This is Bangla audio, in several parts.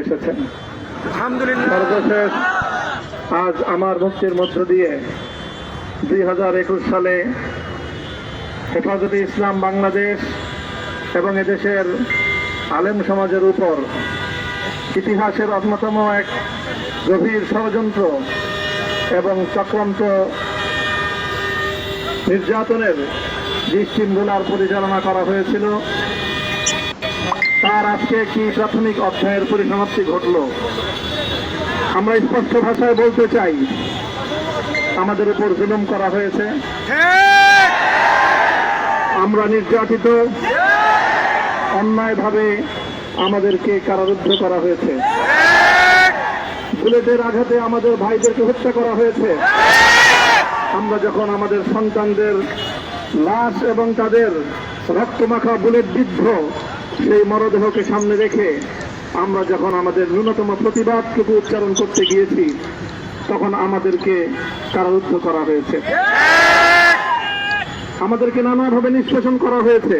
এসেছেন। সর্বশেষ আজ আমার মুক্তির মধ্য দিয়ে 2021 সালে হেফাজতে ইসলাম বাংলাদেশ এবং এদেশের আলেম সমাজের উপর ইতিহাসের অন্যতম এক গভীর ষড়যন্ত্র এবং চক্রান্ত নির্যাতনের যে শৃঙ্খলার পরিচালনা করা হয়েছিল, তার আজকে কি প্রাথমিক অধ্যায়ের পরিসমাপ্তি ঘটল। আমরা স্পষ্ট ভাষায় বলতে চাই, আমাদের উপর জুলুম করা হয়েছে, আমরা নির্যাতিত, অন্যায়ভাবে আমাদেরকে কারারুদ্ধ করা হয়েছে, বুলেটের আঘাতে আমাদের ভাইদেরকে হত্যা করা হয়েছে। আমরা যখন আমাদের সন্তানদের লাশ এবং তাদের রক্তমাখা বুলেট বিদ্ধ সেই মরদেহকে সামনে রেখে আমরা যখন আমাদের ন্যূনতম প্রতিবাদটুকু উচ্চারণ করতে গিয়েছি, তখন আমাদেরকে কারারুদ্ধ করা হয়েছে, আমাদেরকে নানাভাবে নিষ্পেষণ করা হয়েছে,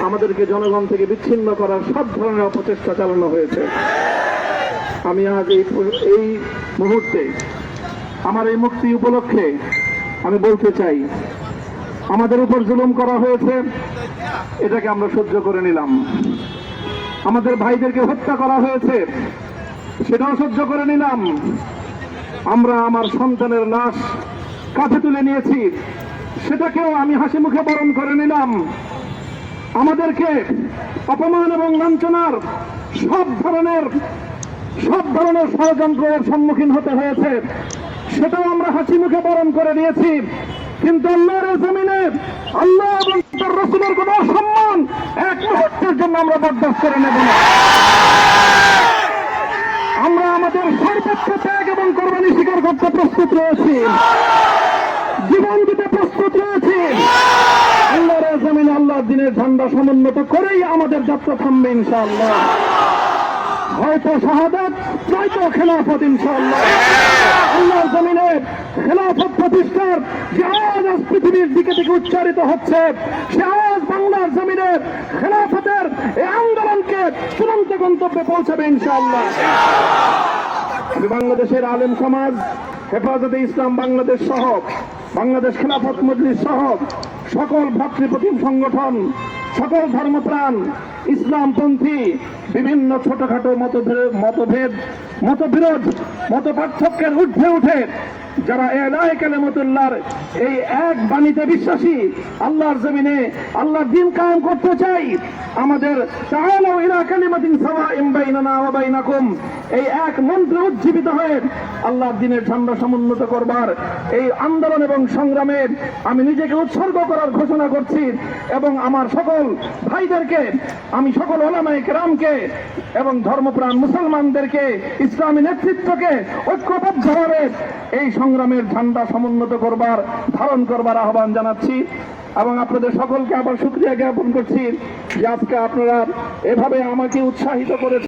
আমাদেরকে জনগণ থেকে বিচ্ছিন্ন করার সব ধরনের অপচেষ্টা চালানো হয়েছে। আমি আজ এই মুহূর্তে আমার এই মুক্তি উপলক্ষে আমি বলতে চাই, আমাদের উপর জুলুম করা হয়েছে, এটাকে আমরা সহ্য করে নিলাম। আমাদের ভাইদেরকে হত্যা করা হয়েছে, সেটাও সহ্য করে নিলাম। আমরা আমার সন্তানের লাশ কাঁধে তুলে নিয়েছি, সেটাকেও আমি হাসি মুখে বরণ করে নিলাম। আমাদেরকে অপমান এবং লাঞ্ছনার সব ধরনের ষড়যন্ত্রের সম্মুখীন হতে হয়েছে, সেটাও আমরা হাসি মুখে বরণ করে নিয়েছি। কিন্তু আল্লাহর জমিনে আল্লাহ এবং তার রাসূলের কোন সম্মান এক মুহূর্তের জন্য আমরা বরদাস্ত করে নেব না। আমরা আমাদের সর্বোচ্চ ত্যাগ এবং কোরবানি স্বীকার করতে প্রস্তুত রয়েছি, জীবন দিতে প্রস্তুত রয়েছি। আল্লাহর জমিনে আল্লাহর দ্বীনের ঝান্ডা সমুন্নত করেই আমাদের যাত্রা থামবে ইনশাআল্লাহ। হয়তো শাহাদাত, নয়তো খেলাফত ইনশাআল্লাহ। আল্লাহর জমিনে খেলাফত প্রতিষ্ঠার যে আওয়াজ আজ পৃথিবীর দিকে থেকে উচ্চারিত হচ্ছে, সে আওয়াজ বাংলার জমিনে খেলাফতের এই আন্দোলনকে চূড়ান্ত গন্তব্যে পৌঁছাবে ইনশাআল্লাহ। আমি বাংলাদেশের আলেম সমাজ, হেফাজতে ইসলাম বাংলাদেশ সহ বাংলাদেশ খেলাফত মজলিস সহ সকল ভ্রাতৃপ্রতিম সংগঠন, সকল ধর্মপ্রাণ, ইসলামপন্থী বিভিন্ন ছোটখাটো মতবিরোধ, মত পার্থক্যের ঊর্ধ্বে উঠে যারা ইলাহি কালিমাতুল্লাহর এই এক বাণীতে বিশ্বাসী, আল্লাহর জমিনে আল্লাহর দ্বীন কায়েম করতে চাই, আমাদের তাআলাউ ইলা কালিমাতিন সাওয়াইন বাইনানা ওয়া বাইনাকুম এই এক মন্ত্রে উজ্জীবিত হয়ে আল্লাহর দ্বীনের ঝান্ডা সমুন্নত করবার এই আন্দোলন এবং সংগ্রামে আমি নিজেকে উৎসর্গ করার ঘোষণা করছি। এবং আমার সকল ভাইদেরকে, আমি সকল উলামায়ে কেরামকে এবং ধর্মপ্রাণ মুসলমানদেরকে, ইসলামী নেতৃত্বকে ঐক্যবদ্ধভাবে এই সংগ্রামের ঝান্ডা সমুন্নত করবার, ধারণ করবার আহ্বান জানাচ্ছি। এবং আপনাদের সকলকে আবার শুকরিয়া জ্ঞাপন করছি যে আজকে আপনারা এভাবে আমাকে উৎসাহিত করে